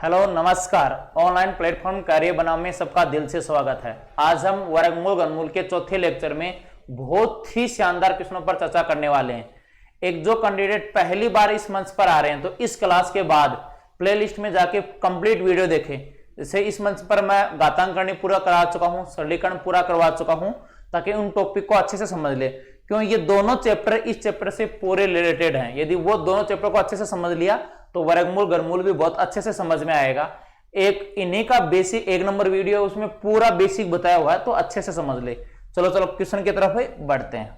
Hello नमस्कार। Online platform कार्य बनाम में सबका दिल से स्वागत है। आज हम वर्गमूल घनमूल के चौथे लेक्चर में बहुत ही शानदार क्वेश्चनों पर चर्चा करने वाले हैं। एक जो कैंडिडेट पहली बार इस मंच पर आ रहे हैं तो इस क्लास के बाद प्लेलिस्ट में जाके कंप्लीट वीडियो देखें। जैसे इस मंच पर मैं घातांकरण पूरा करा चुका हूं, सरलीकरण पूरा करवा चुका हूं, ताकि उन टॉपिक को अच्छे से समझ ले, क्यों ये दोनों चैप्टर इस चैप्टर से पूरे रिलेटेड हैं। यदि वो दोनों चैप्टर को अच्छे से समझ लिया तो वर्गमूल घनमूल भी बहुत अच्छे से समझ में आएगा। एक इन्हीं का बेसिक 1 नंबर वीडियो है, उसमें पूरा बेसिक बताया हुआ है, तो अच्छे से समझ ले। चलो क्वेश्चन की तरफ बढ़ते हैं।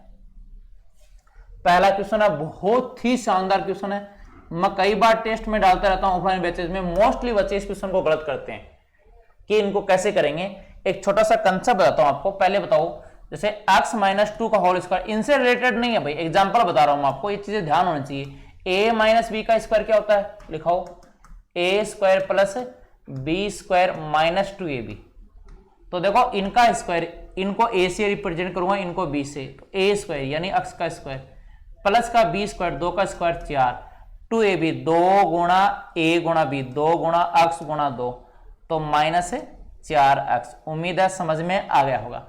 पहला क्वेश्चन है, बहुत ही शानदार क्वेश्चन है। मैं कई बार टेस्ट में डालता रहता हूं ऑफलाइन बैचेज में। मोस्टली बच्चे इस क्वेश्चन को गलत करते हैं कि इनको कैसे करेंगे। एक छोटा सा कंसेप्ट बताता हूं आपको। पहले बताओ, जैसे x-2 का होल स्क्वायर, इनसे रिलेटेड नहीं है भाई, एग्जांपल बता रहा हूं आपको, ये चीजें ध्यान होनी चाहिए। a - b का स्क्वायर क्या होता है, लिखाओ a² + b² - 2ab। तो देखो इनका स्क्वायर, इनको a से रिप्रेजेंट करूंगा, इनको b से, तो a² यानी x का स्क्वायर प्लस का b², 2 का स्क्वायर 4, 2ab 2 गुणा a गुणा b, 2 गुणा x गुणा 2, तो -4x। उम्मीद है समझ में आ गया होगा।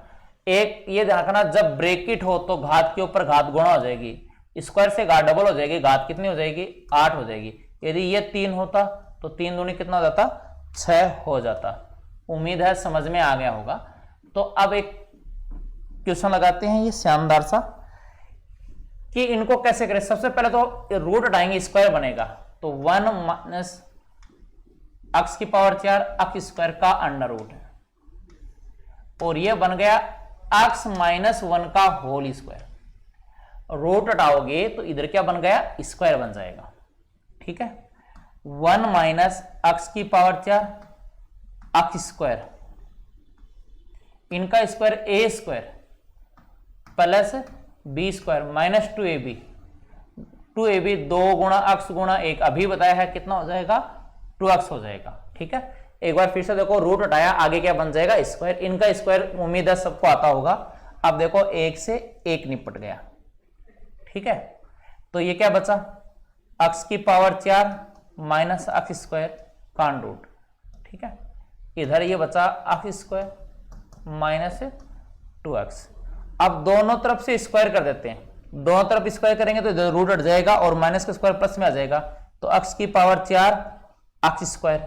एक ये ध्यान रखना, जब ब्रैकेट हो तो घात के ऊपर घात गुणा हो जाएगी, स्क्वायर से घात डबल हो जाएगी, घात कितनी हो जाएगी, 8 हो जाएगी। यदि ये 3 होता तो 3 दूनी कितना हो जाता, 6 हो जाता। उम्मीद है समझ में आ गया होगा। तो अब एक क्वेश्चन लगाते हैं ये शानदार सा, कि इनको कैसे करें। सबसे पहले तो रूट हटाएंगे, स्क्वायर बनेगा, तो 1 - x⁴ x² का अंडर रूट है, और ये बन गया x - 1 का होल स्क्वायर। रूट हटाओगे तो इधर क्या बन गया, स्क्वायर बन जाएगा। ठीक है, 1 - x⁴ x², इनका square a² plus b² - 2ab, 2ab 2 गुणा x गुणा 1, अभी बताया है कितना हो जाएगा, 2x हो जाएगा। ठीक है, एक बार फिर से देखो, रूट हटाया, आगे क्या बन जाएगा, स्क्वायर। इनका स्क्वायर उम्मीद है सबको आता होगा। अब देखो 1 से 1 निपट गया। ठीक है, तो ये क्या बचा, x⁴ - x² का अंडर रूट। ठीक है, इधर ये बचा x² - 2x। अब दोनों तरफ से स्क्वायर कर देते हैं, दोनों तरफ स्क्वायर करेंगे तो इधर रूट हट जाएगा और माइनस का स्क्वायर प्लस में आ जाएगा, तो x⁴ x²।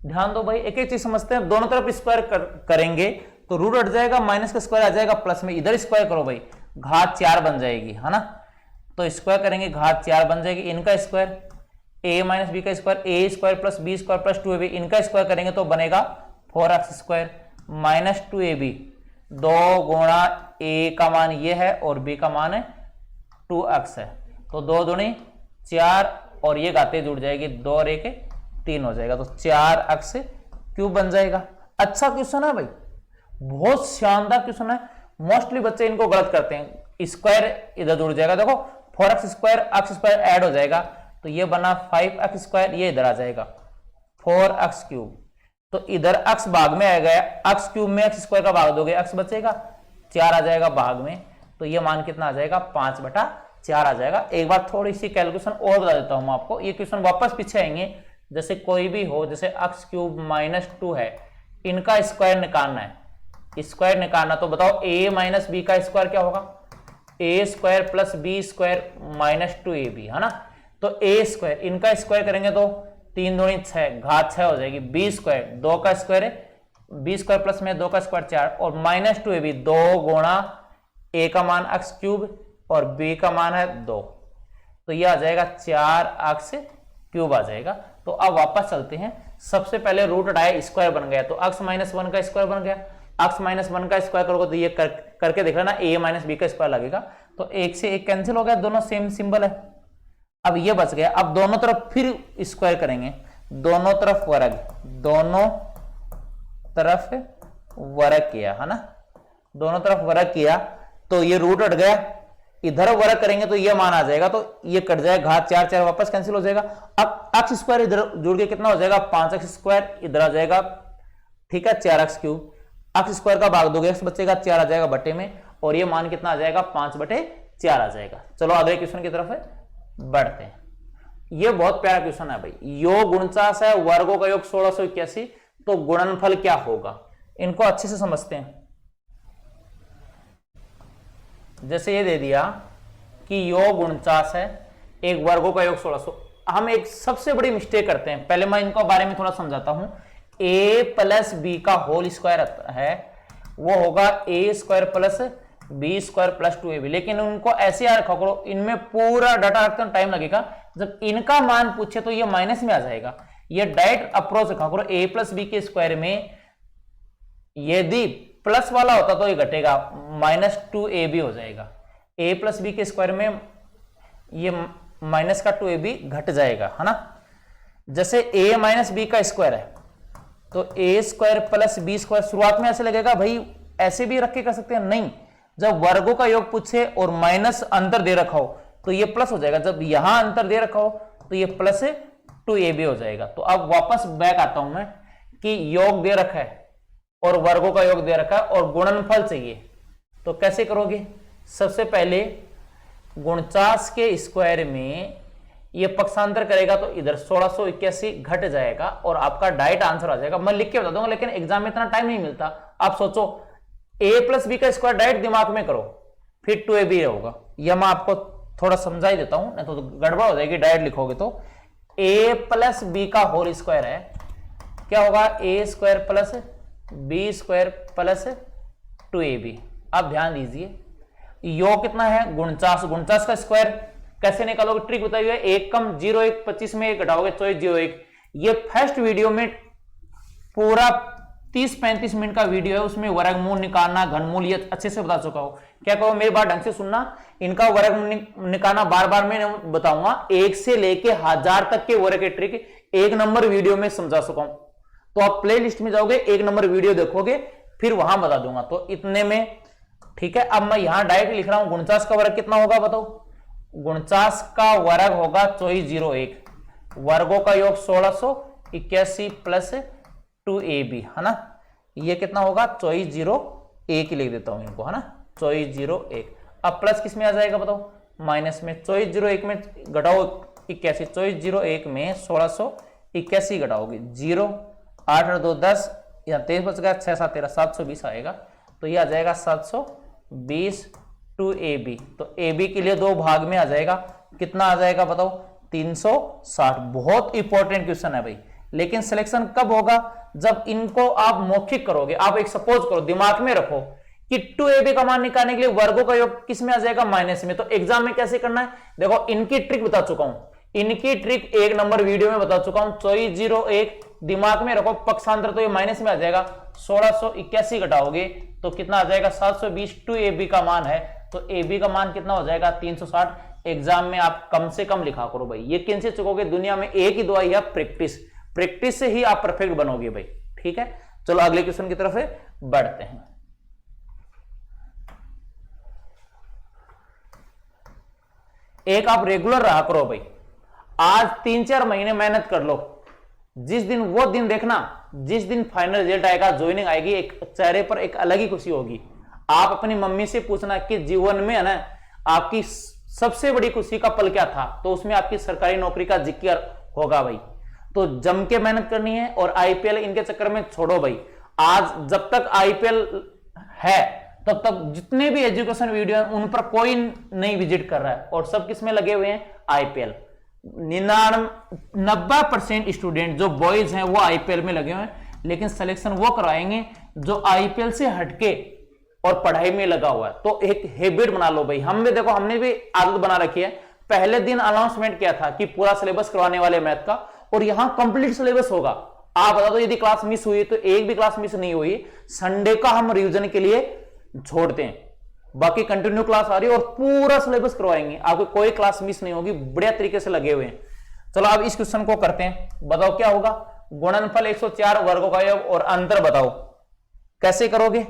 ध्यान दो भाई, एक एक चीज समझते हैं। दोनों तरफ स्क्वायर करेंगे तो रूट हट जाएगा, माइनस का स्क्वायर आ जाएगा प्लस में, इधर स्क्वायर करो भाई, घात 4 बन जाएगी, है ना। तो स्क्वायर करेंगे, घात 4 बन जाएगी। इनका स्क्वायर a - b का स्क्वायर, a² + b² + 2ab, इनका स्क्वायर करेंगे तो बनेगा 4x² - 2ab, 2 गुणा a का मान ये है और b का मान है 2x है, तो 2 दूनी 4 और ये घातें जुड़ जाएगी, 2 और 1 3 हो जाएगा, तो 4x³ बन जाएगा। अच्छा क्वेश्चन है भाई, बहुत शानदार क्वेश्चन है। मोस्टली बच्चे इनको गलत करते हैं, स्क्वायर इधर जुड़ जाएगा, देखो 4x² x² ऐड हो जाएगा, तो ये बना 5x², ये इधर आ जाएगा 4x³। तो इधर x भाग में आ गया, x³ में x² का भाग दोगे, x बचेगा, 4 आ जाएगा भाग में, तो ये मान कितना आ जाएगा, 5/4 आ जाएगा। एक बार थोड़ी सी कैलकुलेशन और बता देता हूं आपको, ये क्वेश्चन वापस पीछे आएंगे। जैसे कोई भी हो, जैसे x³ - 2 है, इनका स्क्वायर निकालना है, स्क्वायर निकालना, तो बताओ a - b का स्क्वायर क्या होगा, a² + b² - 2ab, है ना। तो a², इनका स्क्वायर करेंगे तो 3 दूनी 6, घात 6 हो जाएगी, b², 2 का स्क्वायर है, b² प्लस में 2 का स्क्वायर 4, और -2ab, 2 गुणा a का मान x³ और b का मान है 2, तो ये आ जाएगा 4x³ आ जाएगा। तो अब वापस चलते हैं। सबसे पहले रूट हटाया, स्क्वायर बन गया, तो x - 1 का स्क्वायर बन गया। x - 1 का स्क्वायर करोगे तो ये करके देख लेना, a - b का स्क्वायर लगेगा, तो 1 से 1 कैंसिल हो गया, दोनों सेम सिंबल है। अब ये बच गया। अब दोनों तरफ फिर स्क्वायर करेंगे, दोनों तरफ वर्ग, दोनों तरफ वर्ग किया, है ना, दोनों तरफ वर्ग किया, तो ये रूट हट गया, इधर वर्ग करेंगे तो ये मान आ जाएगा, तो ये कट जाएगा, घात 4 4 वापस कैंसिल हो जाएगा। अब x² इधर जुड़ के कितना हो जाएगा, 5x² इधर आ जाएगा। ठीक है, 4x³ x² का भाग दोगे, x बचेगा, 4 आ जाएगा बटे में, और ये मान कितना आ जाएगा, 5/4 आ जाएगा। चलो अगले क्वेश्चन की तरफ बढ़ते हैं। ये बहुत प्यारा क्वेश्चन है भाई। योग 49 है, वर्गों का योग 1681, तो गुणनफल क्या होगा, इनको अच्छे से समझते हैं। जैसे ये दे दिया कि योग 49 है, एक वर्गों का योग 1600। हम एक सबसे बड़ी मिस्टेक करते हैं, पहले मैं इनको बारे में थोड़ा समझाता हूं। a प्लस बी का होल स्क्वायर है, वो होगा a square plus B square plus 2ab। लेकिन उनको ऐसे याद रखा करो, इनमें पूरा डाटा रखते हैं टाइम लगेगा, जब इनका मान पूछे तो ये माइनस में आ जाएगा। ये डायरेक्ट अप्रोच रखा करो, a प्लस बी के स्क्वायर में यदि प्लस वाला होता तो ये घटेगा, -2ab हो जाएगा। a प्लस बी के स्क्वायर में ये माइनस का 2ab घट जाएगा, है ना। जैसे a माइनस बी का स्क्वायर है, तो a square plus B square, शुरुआत में ऐसे लगेगा भाई ऐसे भी रख के कर सकते हैं, नहीं, जब वर्गों का योग पूछे और माइनस अंतर दे रखा हो तो ये प्लस हो जाएगा, जब यहां अंतर दे रखा हो तो ये प्लस 2ab हो जाएगा। तो अब वापस बैक आता हूं मैं कि योग दे रखा है और वर्गों का योग दे रखा है और गुणनफल चाहिए, तो कैसे करोगे। सबसे पहले 49 के स्क्वायर में ये पक्षांतर करेगा तो इधर 1681 घट जाएगा और आपका डायरेक्ट आंसर आ जाएगा। मैं लिख के बता दूंगा, लेकिन एग्जाम में इतना टाइम नहीं मिलता। आप सोचो a प्लस बी का स्क्वायर डायरेक्ट दिमाग में करो, फिर 2ab होगा। यह मैं आपको थोड़ा समझा ही देता हूं, नहीं तो गड़बड़ हो जाएगी डायरेक्ट लिखोगे तो। a प्लस बी का होल स्क्वायर है, क्या होगा, a square plus B square plus 2ab। अब ध्यान दीजिए, योग कितना है 49, 49 का स्क्वायर कैसे निकालोगे, ट्रिक बताई हुई है, 1 कम 0 1, 25 में 1 घटाओगे 2401। ये फर्स्ट वीडियो में पूरा 30-35 मिनट का वीडियो है, उसमें वर्गमूल निकालना, घनमूल ये अच्छे से बता चुका हूं। क्या कहो, मेरी बात ढंग से सुनना, इनका वर्गमूल निकालना बार बार मैं बताऊंगा, 1 से लेके 1000 तक के वर्ग के ट्रिक 1 नंबर वीडियो में समझा चुका हूं। तो आप प्ले लिस्ट में जाओगे, 1 नंबर वीडियो देखोगे, फिर वहां बता दूंगा। तो इतने में ठीक है। अब मैं यहां डायरेक्ट लिख रहा हूं 49 का वर्ग कितना होगा बताओ। 49 का वर्ग होगा 2401, वर्गों का योग 1681 प्लस 2ab, है ना। ये कितना होगा 2401 लिख देता हूं इनको, है ना, 2401। अब प्लस किस में आ जाएगा बताओ, माइनस में। 2401 में घटाओ 81, 2401 में 1681 घटाओगे 0, 8 और 2 10, यहाँ 23 बच गया, 6 7 13, 720 आएगा। तो ये आ जाएगा 720 2ab। तो ab के लिए 2 भाग में आ जाएगा, कितना आ जाएगा बताओ 360। बहुत इंपॉर्टेंट क्वेश्चन है भाई, लेकिन सिलेक्शन कब होगा, जब इनको आप मौखिक करोगे। आप एक सपोज करो, दिमाग में रखो कि 2ab का मान निकालने के लिए वर्गों का योग किस में आ जाएगा, माइनस में। तो एग्जाम में कैसे करना है, देखो इनकी ट्रिक बता चुका हूं, इनकी ट्रिक 1 नंबर वीडियो में बता चुका हूं। 2401 दिमाग में रखो, पक्षांतर तो ये माइनस में आ जाएगा, 1681 घटाओगे तो कितना आ जाएगा 720। 2ab का मान है, तो ab का मान कितना हो जाएगा 360। एग्जाम में आप कम से कम लिखा करो भाई, ये किन से चुकोगे, दुनिया में एक ही दवाई है प्रैक्टिस, प्रैक्टिस से ही आप परफेक्ट बनोगे भाई। ठीक है, चलो अगले क्वेश्चन की तरफ बढ़ते हैं। एक आप रेगुलर रहा करो भाई, आज 3-4 महीने मेहनत कर लो, जिस दिन वो दिन देखना, जिस दिन फाइनल रिजल्ट आएगा, ज्वाइनिंग आएगी, एक चेहरे पर एक अलग ही खुशी होगी। आप अपनी मम्मी से पूछना कि जीवन में है ना आपकी सबसे बड़ी खुशी का पल क्या था, तो उसमें आपकी सरकारी नौकरी का जिक्र होगा भाई। तो जम के मेहनत करनी है, और आईपीएल इनके चक्कर में छोड़ो भाई। आज जब तक आईपीएल है तब तक जितने भी एजुकेशन वीडियो हैं उन पर कोई नहीं विजिट कर रहा है, और सब किस में लगे हुए हैं, आईपीएल। 90% स्टूडेंट जो बॉयज हैं वो आईपीएल में लगे हुए हैं, लेकिन सिलेक्शन वो कराएंगे जो आईपीएल से हटके और पढ़ाई में लगा हुआ है। तो एक हैबिट बना लो भाई। हम भी देखो, हमने भी आदत बना रखी है, पहले दिन अनाउंसमेंट किया था कि पूरा सिलेबस करवाने वाले मैथ का, और यहां कंप्लीट सिलेबस होगा। आप बता दो, यदि क्लास मिस हुई तो एक भी क्लास मिस नहीं हुई, संडे का हम रिवीजन के लिए छोड़ते हैं, बाकी कंटिन्यू क्लास आ रही है और पूरा सिलेबस करवाएंगे, आपको कोई क्लास मिस नहीं होगी, बढ़िया तरीके से लगे हुए हैं। चलो अब इस क्वेश्चन को करते हैं, बताओ क्या होगा। गुणनफल 104 वर्गों का योग और अंतर बताओ, कैसे करोगे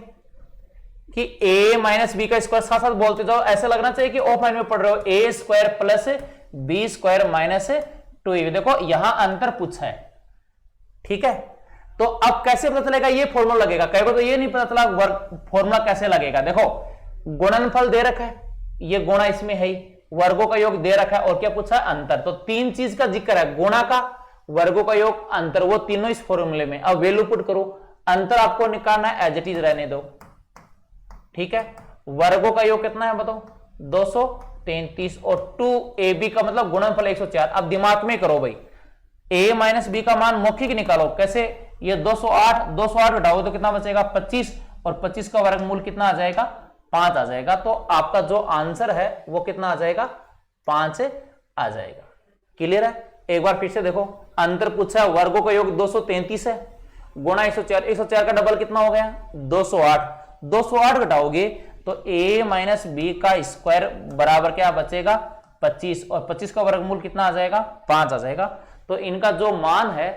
कि a माइनस बी का स्क्वायर, साथ साथ बोलते जाओ, ऐसा लगना चाहिए कि ऑफलाइन में पढ़ रहे हो, a square plus B square minus 2ab। देखो यहां अंतर पूछा है, ठीक है। तो अब कैसे पता चलेगा, ये फॉर्मूला लगेगा, कई बार तो ये नहीं पता चला वर्ग फॉर्मूला कैसे लगेगा। देखो गुणनफल दे रखा है, ये गुणा इसमें है, वर्गों का योग दे रखा है और क्या पूछा है, अंतर। तो तीन चीज का जिक्र है, गुणा का, वर्गों का योग, अंतर, वो तीनों इस फॉर्मूले में। अब वैल्यू पुट करो, अंतर आपको निकालना है, एज इट इज रहने दो, ठीक है। वर्गों का योग कितना है बताओ, 233, और 2ab का मतलब गुणनफल 104। अब दिमाग में करो भाई, a माइनस बी का मान मौखिक निकालो, कैसे, ये 208 घटाओ तो कितना बचेगा, 25, और 25 का वर्गमूल कितना आ जाएगा, 5 आ जाएगा। तो आपका जो आंसर है वो कितना आ जाएगा, 5 आ जाएगा। क्लियर है? एक बार फिर से देखो, अंतर पूछा है, वर्गों का योग 233 है, गुणा 104, 104 का डबल कितना हो गया, 208, 208 घटाओगे तो a माइनस बी का स्क्वायर बराबर क्या बचेगा, 25, और 25 का वर्गमूल कितना आ जाएगा, 5 आ जाएगा। तो इनका जो मान है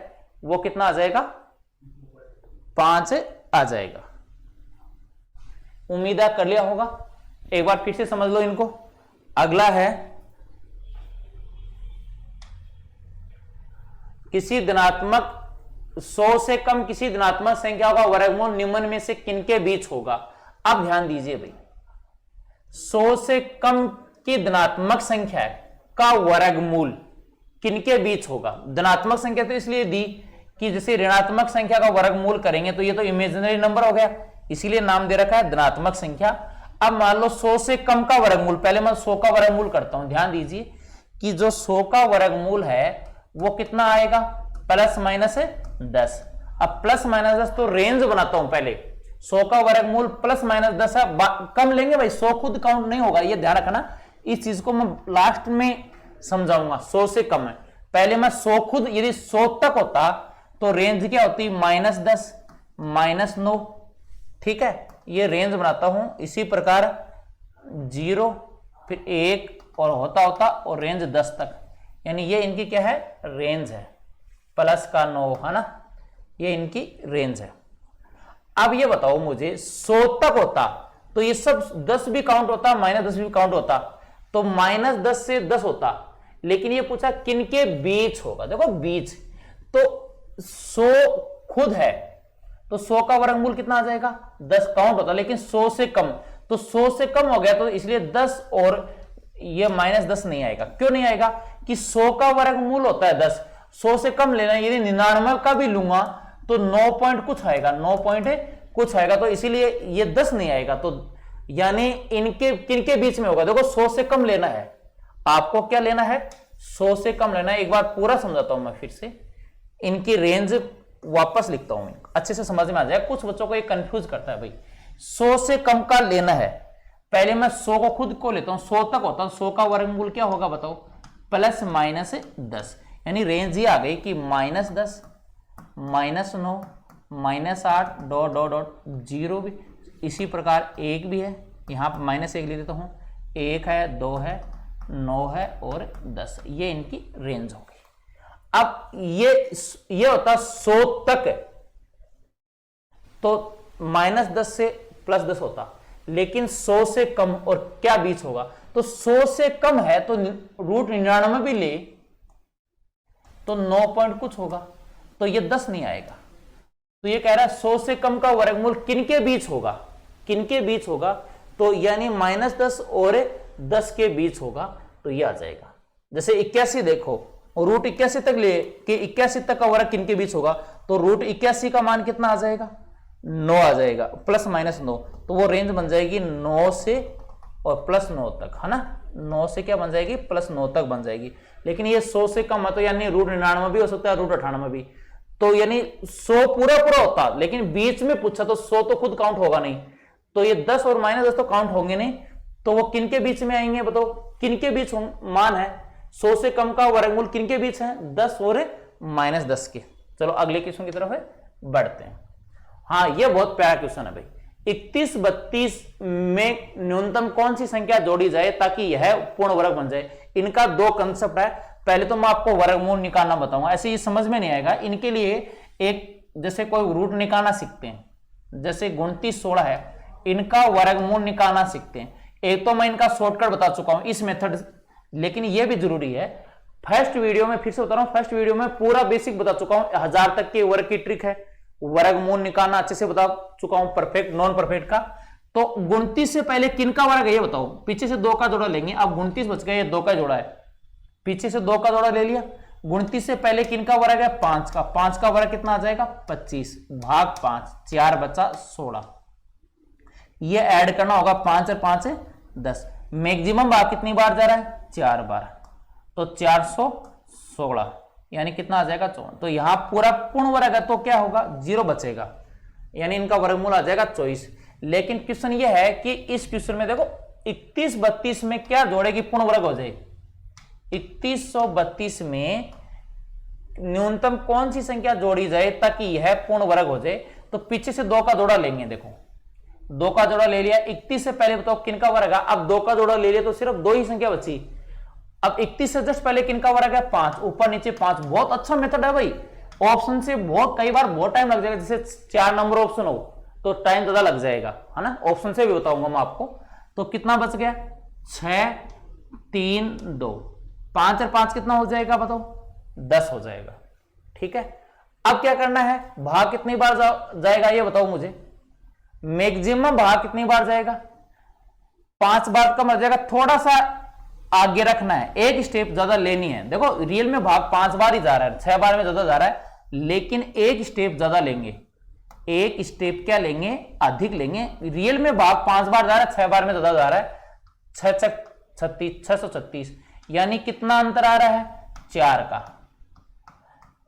वो कितना आ जाएगा, 5 आ जाएगा। उम्मीद है कर लिया होगा, एक बार फिर से समझ लो इनको। अगला है, किसी धनात्मक 100 से कम किसी धनात्मक संख्या का वर्गमूल निम्न में से किनके बीच होगा। अब ध्यान दीजिए भाई, 100 से कम की धनात्मक संख्या का वर्गमूल किनके बीच होगा। धनात्मक संख्या तो इसलिए दी कि जैसे ऋणात्मक संख्या का वर्गमूल करेंगे तो ये तो इमेजिनरी नंबर हो गया, इसीलिए नाम दे रखा है धनात्मक संख्या। अब मान लो 100 से कम का वर्गमूल, पहले मैं 100 का वर्गमूल करता हूं। ध्यान दीजिए कि जो 100 का वर्गमूल है वो कितना आएगा, प्लस माइनस 10। अब प्लस माइनस 10 तो रेंज बनाता हूं पहले, 100 का वर्गमूल प्लस माइनस 10 है, कम लेंगे भाई, 100 खुद काउंट नहीं होगा, ये ध्यान रखना। इस चीज को मैं लास्ट में समझाऊंगा, 100 से कम है। पहले मैं 100 खुद, यदि 100 तक होता तो रेंज क्या होती, -10 -9, ठीक है, ये रेंज बनाता हूं। इसी प्रकार 0 फिर 1 और होता और रेंज 10 तक, यानी ये इनकी क्या है, रेंज है, प्लस का 9 है ना, ये इनकी रेंज है। अब ये बताओ मुझे, 100 तक होता तो ये सब 10 भी काउंट होता, -10 भी काउंट होता, तो -10 से 10 होता, लेकिन ये पूछा किनके बीच होगा। देखो बीच, तो 100 खुद है तो 100 का वर्गमूल कितना आ जाएगा, 10 काउंट होता, लेकिन 100 से कम, तो 100 से कम हो गया तो इसलिए 10 और ये -10 नहीं आएगा। क्यों नहीं आएगा, कि 100 का वर्गमूल होता है 10, 100 से कम लेना, यदि 99 का भी लूंगा तो 9 पॉइंट कुछ आएगा, 9 पॉइंट कुछ आएगा, तो इसीलिए ये 10 नहीं आएगा। तो यानी इनके किनके बीच में होगा, देखो 100 से कम लेना है आपको, क्या लेना है, 100 से कम लेना है। एक बार पूरा समझाता हूं मैं फिर से, इनकी रेंज वापस लिखता हूं, अच्छे से समझ में आ जाए। कुछ बच्चों को ये कंफ्यूज करता है भाई, 100 से कम का लेना है, पहले मैं 100 को खुद को लेता हूं, 100 तक होता, 100 का वर्गमूल क्या होगा बताओ, प्लस माइनस 10, यानी रेंज ये आ गई कि -10 -9 -8 डॉट डॉट डॉट 0 भी, इसी प्रकार 1 भी है, यहां पर -1 ले देता हूं, 1 है, 2 है, 9 है और 10, ये इनकी रेंज हो गई। अब ये होता 100 तक, तो -10 से +10 होता, लेकिन 100 से कम और क्या बीच होगा, तो 100 से कम है तो √99 भी ले तो 9 पॉइंट कुछ होगा, तो ये 10 नहीं आएगा। तो ये कह रहा है 100 से कम का वर्गमूल किनके बीच होगा, किनके बीच होगा, तो यानी -10 और 10 के बीच होगा, तो ये आ जाएगा। जैसे 81 देखो, √81 तक ले कि 81 तक का वर्ग किनके बीच होगा, तो √81 का मान कितना आ जाएगा, 9 आ जाएगा, +-9, तो वो रेंज बन जाएगी 9 से और +9 तक, है ना, 9 से क्या बन जाएगी, +9 तक बन जाएगी। लेकिन ये 100 से कम है तो यानी √99 भी हो सकता है, √98 भी, तो यानी 100 पूरा होता, लेकिन बीच में पूछा तो 100 तो खुद काउंट होगा नहीं, तो ये 10 और -10 तो काउंट होंगे नहीं, तो वो किनके बीच में आएंगे बताओ, किनके बीच मान है, 100 से कम का वर्गमूल किनके बीच है, 10 और -10 के। चलो अगले क्वेश्चन की तरफ बढ़ते हैं। हाँ, ये बहुत प्यारा क्वेश्चन है भाई, 31-32 में न्यूनतम कौन सी संख्या जोड़ी जाए ताकि यह पूर्ण वर्ग बन जाए। इनका 2 कंसेप्ट है, पहले तो मैं आपको वर्गमूल निकालना बताऊंगा, ऐसे ही समझ में नहीं आएगा। इनके लिए एक, जैसे कोई रूट निकालना सीखते हैं, जैसे 29-16 है, इनका वर्गमूल निकालना सीखते हैं। एक तो मैं इनका शॉर्टकट बता चुका हूं इस मेथड, लेकिन यह भी जरूरी है, फर्स्ट वीडियो में फिर से बता रहा हूं, फर्स्ट वीडियो में पूरा बेसिक बता चुका हूं, 1000 तक के वर्ग की ट्रिक है, वर्गमूल निकालना अच्छे से बता चुका हूं, परफेक्ट नॉन परफेक्ट का। तो 29 से पहले किन का वर्ग है ये बताओ। पीछे से 2 का जोड़ा लेंगे, अब 29 बच गया, ये 2 का जोड़ा है, पीछे से 2 का जोड़ा ले लिया। 29 से पहले किन का वर्ग है 5 का, 5 का वर्ग कितना आ जाएगा 25 भाग 5, 4 बचा 16। ये ऐड करना होगा, 5 और 5 है 10। मैक्सिमम भाग कितनी बार जा रहा है 4 बार, तो 416 यानी कितना आ जाएगा 54। तो यहां पूरा पूर्ण वर्ग है तो क्या होगा 0 बचेगा, यानी इनका वर्गमूल आ जाएगा 24। लेकिन क्वेश्चन ये है कि इस क्वेश्चन में देखो 31 32 में क्या जोड़ेगी पूर्ण वर्ग हो जाए। 3132 में न्यूनतम कौन सी संख्या जोड़ी जाए ताकि यह पूर्ण वर्ग हो जाए। तो पीछे से 2 का जोड़ा लेंगे, देखो 2 का जोड़ा ले लिया। 31 से पहले बताओ किन का वर्ग है, अब 2 का जोड़ा ले लिया तो सिर्फ 2 ही संख्या बची। अब 31 से जस्ट पहले किन का वर्ग है 5, ऊपर नीचे 5। बहुत अच्छा मेथड है भाई, ऑप्शन से बहुत कई बार बहुत टाइम लग जाएगा, जैसे 4 नंबर ऑप्शन हो तो टाइम ज्यादा लग जाएगा, है ना। ऑप्शन से भी बताऊंगा मैं आपको। तो कितना बच गया 6 3 2, 5 और 5 कितना हो जाएगा बताओ 10 हो जाएगा। ठीक है, अब क्या करना है, भाग कितनी बार जाएगा ये बताओ मुझे। मैक्सिमम भाग कितनी बार जाएगा 5 बार कम हो जाएगा, थोड़ा सा आगे रखना है, एक स्टेप ज्यादा लेनी है। देखो रियल में भाग 5 बार ही जा रहा है, 6 बार में ज्यादा जा रहा है, लेकिन एक स्टेप ज्यादा लेंगे, एक स्टेप क्या लेंगे अधिक लेंगे। रियल में भाग 5 बार जा रहा है, 6 बार में ज्यादा जा रहा है, 6 36 636, यानी कितना अंतर आ रहा है 4 का।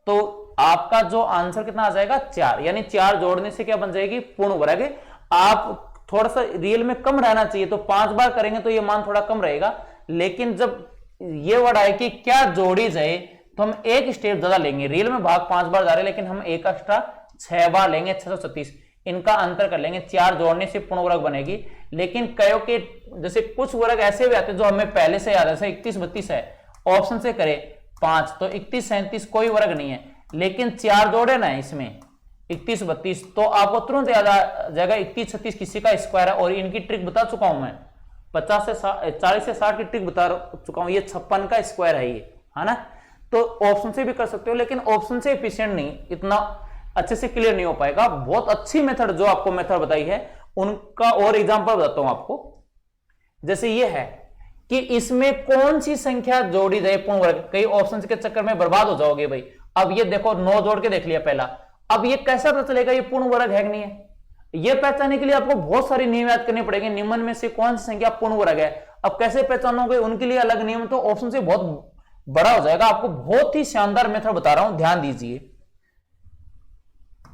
तो आपका जो आंसर कितना आ जाएगा 4, यानी 4 जोड़ने से क्या बन जाएगी पूर्ण वर्ग। आप थोड़ा सा रियल में कम रहना चाहिए, तो 5 बार करेंगे तो ये मान थोड़ा कम रहेगा, लेकिन जब ये वर्ड आए कि क्या जोड़ी जाए तो हम एक स्टेप ज्यादा लेंगे। रियल में भाग 5 बार जा रहे हैं, लेकिन हम एक एक्स्ट्रा 6 बार लेंगे, 636। इनका अंतर कर लेंगे, 4 जोड़ने से पूर्ण वर्ग बनेगी। लेकिन कयो के जैसे कुछ वर्ग ऐसे भी आते हैं जो हमें पहले से याद है, जैसे 31 32 है, ऑप्शन से करे 5 तो 31 37 कोई वर्ग नहीं है, लेकिन 4 जोड़े ना इसमें 31 32 तो आपको तुरंत याद आ जाएगा 31 36 किसी का स्क्वायर है। और इनकी ट्रिक बता चुका हूं मैं, 40 से 60 की ट्रिक बता चुका हूं, ये 56 का स्क्वायर है ये, है ना। तो ऑप्शन से भी कर सकते हो, लेकिन ऑप्शन से एफिशिएंट नहीं, इतना अच्छे से क्लियर नहीं हो पाएगा। बहुत अच्छी मेथड जो आपको मेथड बताई है उनका और एग्जांपल बताता हूं आपको। जैसे ये है कि इसमें कौन सी संख्या जोड़ी जाए पूर्ण वर्ग, कई ऑप्शन के चक्कर में बर्बाद हो जाओगे भाई। अब ये देखो 9 जोड़ के देख लिया पहला, अब ये कैसा पता चलेगा ये पूर्ण वर्ग है कि नहीं है। ये पहचानने के लिए आपको बहुत सारी नियम याद करने पड़ेंगे, निम्न में से कौन सी संख्या पूर्ण वर्ग है। अब कैसे पहचानोगे उनके लिए अलग नियम, तो ऑप्शन से बहुत बड़ा हो जाएगा। आपको बहुत ही शानदार मेथड बता रहा हूं, ध्यान दीजिए।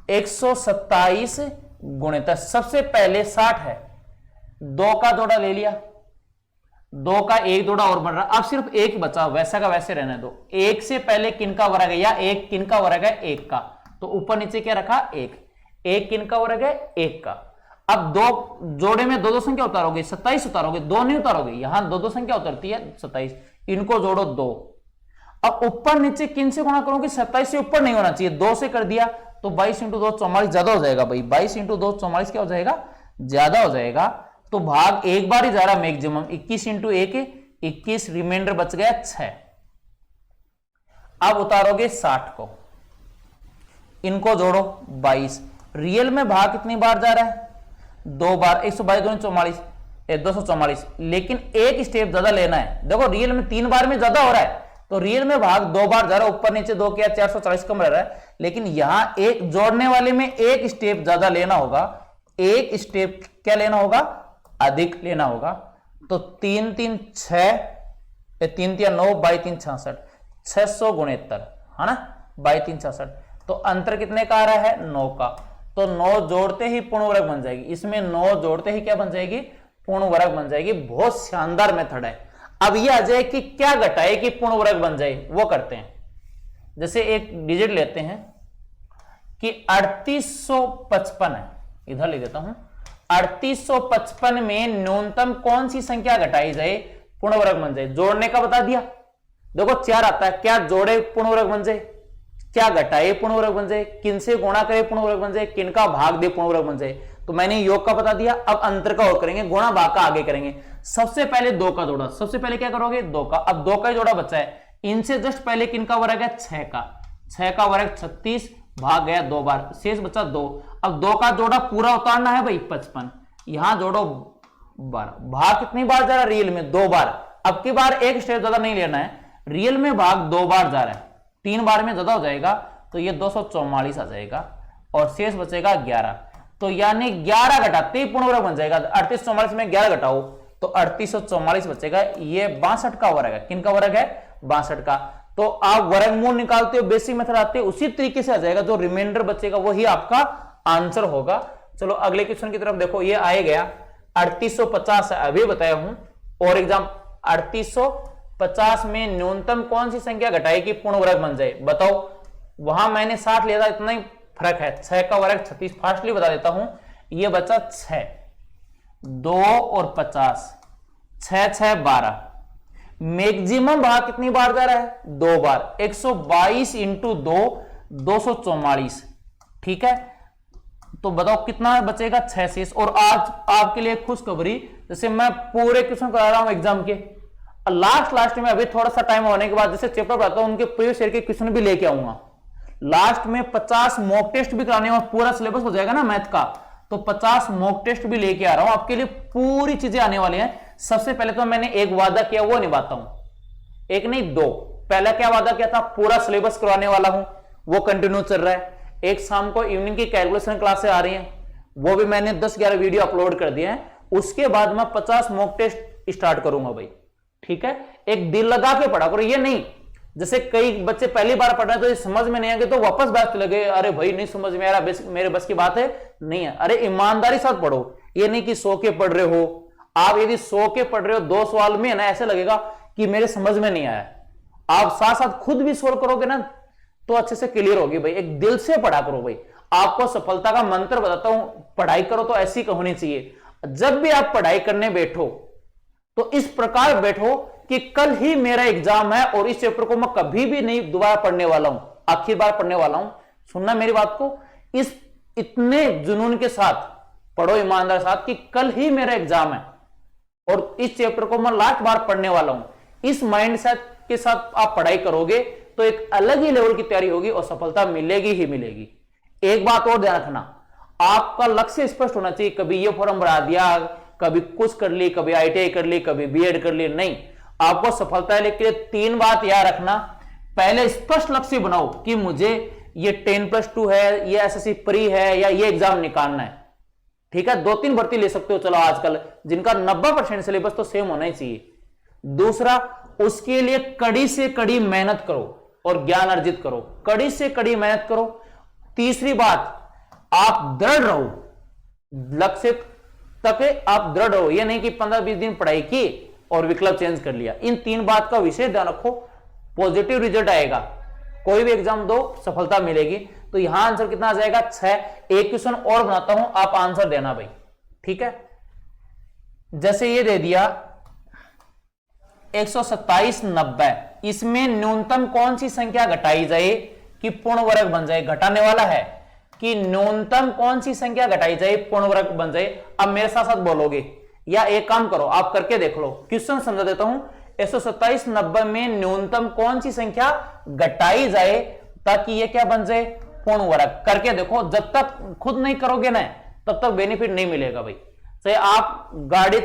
127 गुणित सबसे पहले 60 है, 2 का जोड़ा ले लिया, 2 का एक जोड़ा और बन रहा, अब सिर्फ एक बचा, वैसा का वैसे रहने दो। 1 से पहले किन का वर्ग है, या 1 किन का वर्ग है 1 का, तो ऊपर नीचे क्या रखा 1 किन का वर्ग है 1 का। अब 2 जोड़े में 2 संख्या उतारोगे 27 उतारोगे, 2 नहीं उतारोगे, यहां 2 संख्या उतरती है 27, इनको जोड़ो 2। अब ऊपर नीचे किन से गुणा करोगे, 27 से ऊपर नहीं होना चाहिए, 2 से कर दिया तो 22 × 2 44 ज्यादा हो जाएगा भाई, 22 × 2 44 क्या हो जाएगा ज्यादा हो जाएगा। तो भाग एक बार ही जा रहा मैक्सिमम, 21 × 1 21, रिमाइंडर बच गया 6। अब उतारोगे 60 को, इनको जोड़ो 22। रियल में भाग कितनी बार जा रहा है 2 बार, 122 × 44 244, लेकिन एक स्टेप ज्यादा लेना है। देखो रियल में 3 बार में ज्यादा हो रहा है, तो रियल में भाग 2 बार जा रहा है, ऊपर नीचे 2 किया 440 कम रह रहा है, लेकिन यहां एक जोड़ने वाले में एक स्टेप ज्यादा लेना होगा, एक स्टेप क्या लेना होगा अधिक लेना होगा। तो 3 3 6 3 3 9 22 3 66, 669 है ना, 22 3 66। तो अंतर कितने का आ रहा है 9 का, तो 9 जोड़ते ही पूर्ण वर्ग बन जाएगी। इसमें 9 जोड़ते ही क्या बन जाएगी पूर्ण वर्ग बन जाएगी। बहुत शानदार मेथड है। अब ये आ जाए कि क्या घटाए कि पूर्ण वर्ग बन जाए, वो करते हैं। जैसे एक डिजिट लेते हैं कि 3855 है, इधर ले देता हूं, 3855 में न्यूनतम कौन सी संख्या घटाई जाए पूर्ण वर्ग बन जाए। जोड़ने का बता दिया, देखो 4 आता है, क्या जोड़े पूर्ण वर्ग बन जाए, क्या घटाए पूर्ण वर्ग बन जाए, किन से गुणा करे पूर्ण वर्ग बन जाए, किन का भाग दे पूर्ण वर्ग बन जाए। तो मैंने योग का बता दिया, अब अंतर का और करेंगे, गुणा भाग का आगे करेंगे। सबसे पहले 2 का जोड़ा, सबसे पहले क्या करोगे 2 का, अब 2 का जोड़ा बचा है, इनसे जस्ट पहले किन का वर्ग है 6 का, 6 का वर्ग 36 भाग गया 2 बार, शेष बचा 2। अब 2 का जोड़ा पूरा उतारना है भाई 55, यहां जोड़ो 12, भाग कितनी बार जा रहा है रियल में? 2 बार। अब की बार एक स्टेप ज्यादा नहीं लेना है, रियल में भाग 2 बार जा रहा है, 3 बार में ज्यादा हो जाएगा तो ये 244 आ जाएगा और शेष बचेगा 11। तो यानी 11 घटाते ही पूर्ण वर्ग बन जाएगा। 3844 में 11 घटाओ तो 3844 बचेगा। ये 62 का वर्ग है। किन का वर्ग है? 62 का। तो आप वर्गमूल निकालते हो, बेसिक मेथड आते हो, उसी तरीके से आ जाएगा। जो रिमाइंडर बचेगा वही आपका आंसर होगा। चलो अगले क्वेश्चन की तरफ देखो। ये आए गया 3850 अभी बताया हूं। और एग्जाम 3850 में न्यूनतम कौन सी संख्या घटाई कि पूर्ण वर्ग बन जाए? बताओ। वहां मैंने 60 लिया था, इतना ही फर्क है। 6 का वर्ग 36। फास्टली बता देता हूं। ये बचा 6, 2 और 50, 6 6 12। मैक्सिमम भाग कितनी बार जा रहा है? 2 बार। 122 इंटू 2 244। ठीक है, तो बताओ कितना बचेगा? 6 शेष। और आज आपके लिए खुशखबरी, जैसे मैं पूरे क्वेश्चन करा रहा हूं एग्जाम के, लास्ट में अभी थोड़ा सा टाइम होने के बाद जैसे चैप्टर पढ़ाता हूं उनके प्रीवियस ईयर के क्वेश्चन भी लेके आऊंगा। लास्ट में 50 मॉक टेस्ट भी कराने, और पूरा सिलेबस हो जाएगा ना मैथ का, तो 50 मॉक टेस्ट भी लेके आ रहा हूं आपके लिए। पूरी चीजें आने वाली हैं। सबसे पहले तो मैंने एक वादा किया, वो निभाता हूं। एक नहीं 2। पहला क्या वादा किया था? पूरा सिलेबस करवाने वाला हूं, वो कंटिन्यू चल रहा है। एक शाम को इवनिंग की कैलकुलेशन क्लासें आ रही हैं, वो भी मैंने 10-11 वीडियो अपलोड कर दिए हैं। उसके बाद मैं 50 मॉक टेस्ट स्टार्ट करूंगा भाई। ठीक है, एक दिल लगा के पढ़ा करो। ये नहीं जैसे कई बच्चे पहली बार पढ़ रहे हैं तो ये समझ में नहीं आएंगे तो वापस बैठने लगे, अरे भाई नहीं समझ में आ रहा, मेरे बस की बात है नहीं है। अरे ईमानदारी साथ पढ़ो। ये नहीं कि 100 के पढ़ रहे हो आप। यदि 100 के पढ़ रहे हो 2 सवाल में है ना, ऐसे लगेगा कि मेरे समझ में नहीं आया। आप साथ साथ खुद भी सोल्व करोगे ना तो अच्छे से क्लियर होगी भाई। एक दिल से पढ़ा करो भाई। आपको सफलता का मंत्र बताता हूं, पढ़ाई करो तो ऐसी होनी चाहिए। जब भी आप पढ़ाई करने बैठो तो इस प्रकार बैठो कि कल ही मेरा एग्जाम है और इस चैप्टर को मैं कभी भी नहीं दोबारा पढ़ने वाला हूं, आखिर बार पढ़ने वाला हूं। सुनना मेरी बात को, इस इतने जुनून के साथ पढ़ो, ईमानदार साथ, कि कल ही मेरा एग्जाम है और इस चैप्टर को मैं लास्ट बार पढ़ने वाला हूं। इस माइंडसेट के साथ आप पढ़ाई करोगे तो एक अलग ही लेवल की तैयारी होगी और सफलता मिलेगी ही मिलेगी। एक बात और ध्यान रखना, आपका लक्ष्य स्पष्ट होना चाहिए। कभी ये फॉर्म भरा दिया, कभी कुछ कर ली, कभी ITI कर ली, कभी बीएड कर ली, नहीं। आपको सफलता के लिए 3 बात याद रखना। पहले स्पष्ट लक्ष्य बनाओ कि मुझे ये 10+2 है, ये SSC प्री है, या ये एग्जाम निकालना है। ठीक है, 2-3 भर्ती ले सकते हो चलो आजकल, जिनका 90% सिलेबस तो सेम होना ही चाहिए। दूसरा, उसके लिए कड़ी से कड़ी मेहनत करो और ज्ञान अर्जित करो। कड़ी से कड़ी मेहनत करो। तीसरी बात, आप दृढ़ रहो, लक्ष्य तक आप दृढ़ रहो। ये नहीं कि 15-20 दिन पढ़ाई की और विकल्प चेंज कर लिया। इन 3 बात का विशेष ध्यान रखो, पॉजिटिव रिजल्ट आएगा। कोई भी एग्जाम दो, सफलता मिलेगी। तो यहां आंसर कितना आ जाएगा? 6। एक क्वेश्चन और बनाता हूं, आप आंसर देना भाई। ठीक है, जैसे ये दे दिया 127/90, इसमें न्यूनतम कौन सी संख्या घटाई जाए कि पूर्ण वर्ग बन जाए? घटाने वाला है कि न्यूनतम कौन सी संख्या घटाई जाए पूर्ण वर्ग बन जाए। अब मेरे साथ साथ बोलोगे, या एक काम करो, आप करके देख लो। क्वेश्चन समझा देता हूं। 127/90 में न्यूनतम कौन सी संख्या घटाई जाए ताकि ये क्या बन जाए? पूर्ण वर्ग। करके देखो। जब तक खुद नहीं करोगे ना तब तक बेनिफिट नहीं मिलेगा भाई। चाहे आप गाड़ी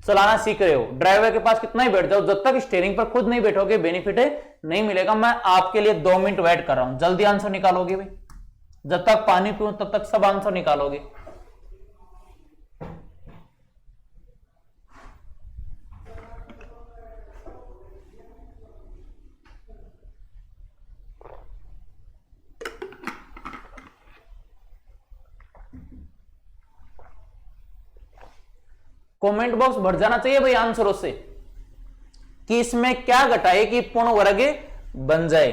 चलाना सीख रहे हो, ड्राइवर के पास कितना ही बैठ जाओ, जब तक स्टीयरिंग पर खुद नहीं बैठोगे बेनिफिट नहीं मिलेगा। मैं आपके लिए 2 मिनट वेट कर रहा हूं, जल्दी आंसर निकालोगे भाई। जब तक पानी पीऊं तब तक सब आंसर निकालोगे। कमेंट बॉक्स भर जाना चाहिए भाई आंसरों से कि इसमें क्या घटाए कि पूर्ण वर्ग बन जाए।